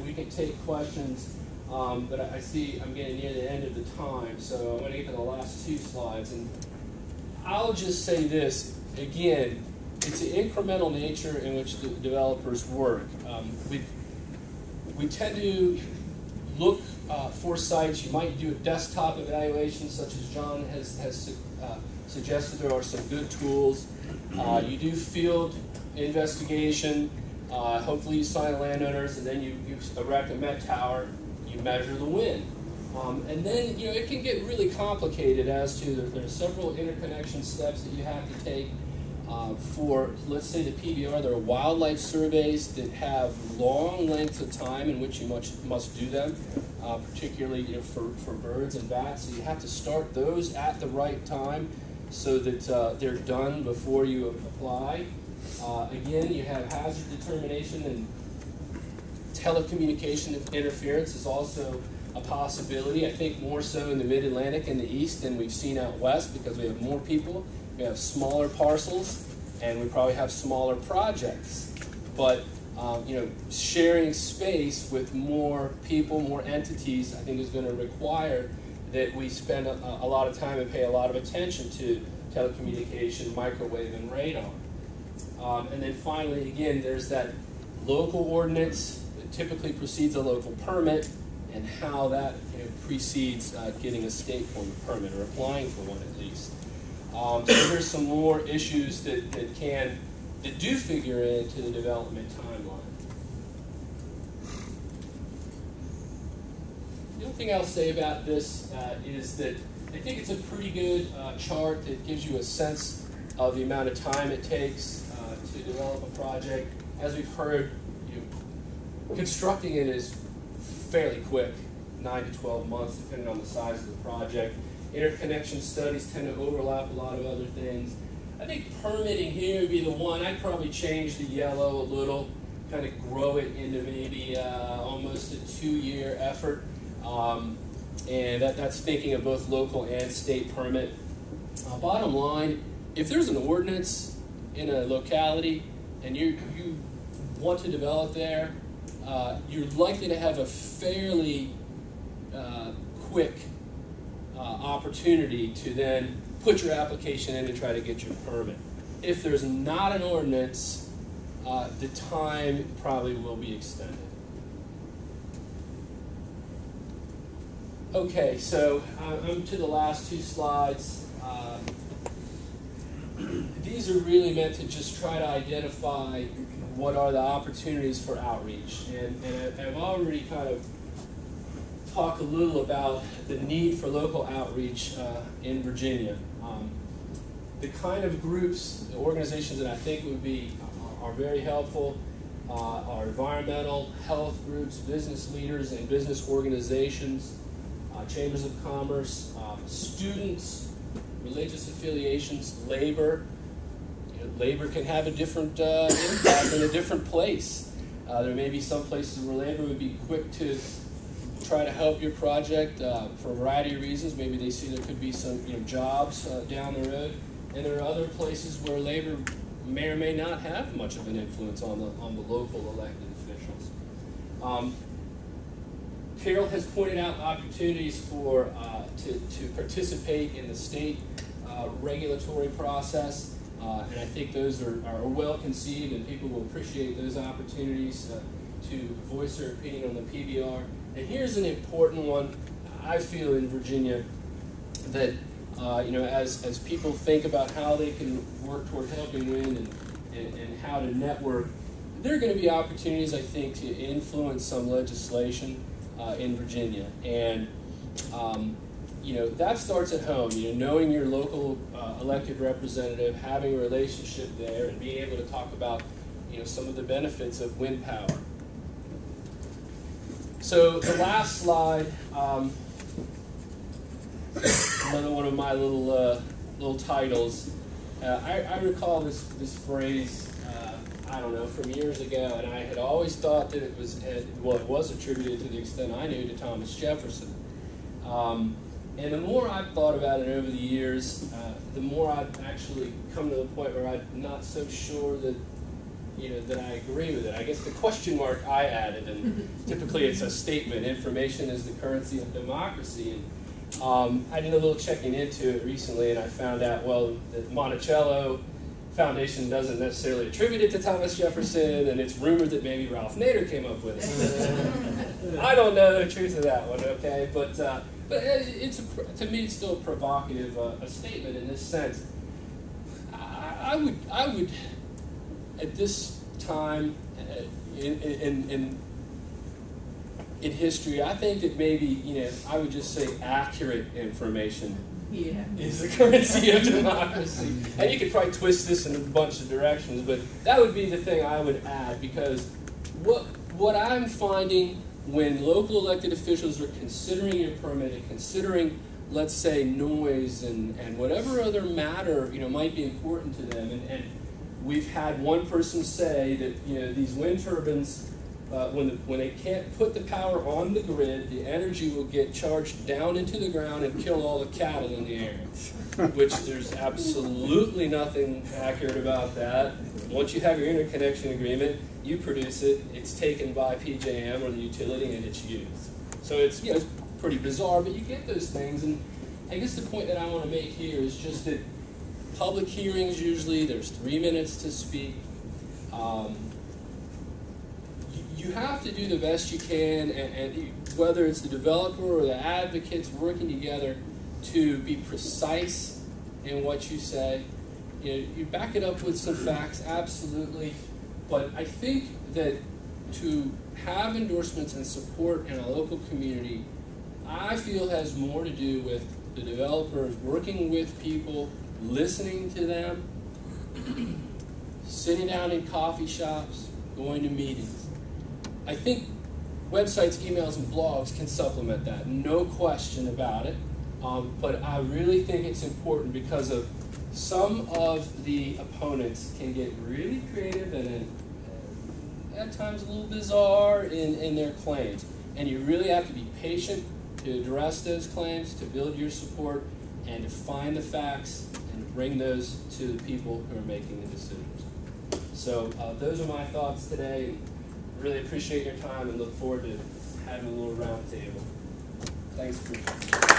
We can take questions, but I see I'm getting near the end of the time, so I'm going to get to the last two slides. And I'll just say this, again, it's an incremental nature in which the developers work. We tend to look for sites. You might do a desktop evaluation, such as John has suggested. There are some good tools. You do field investigation. Hopefully you sign landowners, and then you erect a Met tower. You measure the wind. And then it can get really complicated as to there's several interconnection steps that you have to take. For, let's say, the PBR, there are wildlife surveys that have long lengths of time in which you must do them, particularly for birds and bats. So you have to start those at the right time so that they're done before you apply. Again, you have hazard determination, and telecommunication interference is also a possibility. I think more so in the Mid-Atlantic and the East than we've seen out West, because we have more people, we have smaller parcels, and we probably have smaller projects. But sharing space with more people, more entities, I think is going to require that we spend a lot of time and pay a lot of attention to telecommunication, microwave, and radar. And then finally, again, there's that local ordinance that typically precedes a local permit, and how that precedes getting a state form of permit, or applying for one at least. So there's some more issues that do figure into the development timeline. The other thing I'll say about this is that I think it's a pretty good chart that gives you a sense of the amount of time it takes to develop a project. As we've heard, constructing it is fairly quick, 9 to 12 months, depending on the size of the project. Interconnection studies tend to overlap a lot of other things. I think permitting here would be the one. I'd probably change the yellow a little, kind of grow it into maybe almost a 2-year effort. And that's thinking of both local and state permit. Bottom line, if there's an ordinance in a locality and you want to develop there, you're likely to have a fairly quick opportunity to then put your application in and try to get your permit. If there's not an ordinance, the time probably will be extended. Okay, so I'm to the last two slides. These are really meant to just try to identify what are the opportunities for outreach. And I've already kind of talked a little about the need for local outreach in Virginia. The kind of groups, the organizations that I think are very helpful are environmental, health groups, business leaders, and business organizations, chambers of commerce, students, religious affiliations, labor. Labor can have a different impact in a different place. There may be some places where labor would be quick to try to help your project for a variety of reasons. Maybe they see there could be some jobs down the road, and there are other places where labor may or may not have much of an influence on the local elected officials. Carol has pointed out opportunities for to participate in the state regulatory process. And I think those are well conceived, and people will appreciate those opportunities to voice their opinion on the PBR. And here's an important one, I feel, in Virginia, that as people think about how they can work toward helping win and how to network, there are going to be opportunities, I think, to influence some legislation in Virginia. And that starts at home. Knowing your local elected representative, having a relationship there, and being able to talk about some of the benefits of wind power. So the last slide, another one of my little titles. I recall this phrase, I don't know, from years ago, and I had always thought that it was attributed to the extent I knew to Thomas Jefferson. And the more I've thought about it over the years, the more I've actually come to the point where I'm not so sure that that I agree with it. I guess the question mark I added, and typically it's a statement, information is the currency of democracy. And I did a little checking into it recently, and I found out, well, the Monticello Foundation doesn't necessarily attribute it to Thomas Jefferson, and it's rumored that maybe Ralph Nader came up with it. I don't know the truth of that one, okay? But to me, it's still a provocative a statement in this sense. I would, at this time in history, I think that maybe, I would just say accurate information is the currency of democracy. And you could probably twist this in a bunch of directions, but that would be the thing I would add, because what I'm finding when local elected officials are considering your permit and considering, let's say, noise and whatever other matter might be important to them, and we've had one person say that these wind turbines, when they can't put the power on the grid, the energy will get charged down into the ground and kill all the cattle in the area, which there's absolutely nothing accurate about that. Once you have your interconnection agreement, you produce it, it's taken by PJM or the utility, and it's used. So it's pretty bizarre, but you get those things. And I guess the point that I want to make here is just that public hearings, usually there's 3 minutes to speak. You have to do the best you can, and whether it's the developer or the advocates working together to be precise in what you say. You back it up with some facts, absolutely, but I think that to have endorsements and support in a local community, I feel has more to do with the developers working with people, listening to them, sitting down in coffee shops, going to meetings. I think websites, emails, and blogs can supplement that, no question about it. But I really think it's important because of some of the opponents can get really creative and at times a little bizarre in their claims. And you really have to be patient to address those claims, to build your support, and to find the facts and bring those to the people who are making the decisions. So those are my thoughts today. Really appreciate your time and look forward to having a little round table. Thanks for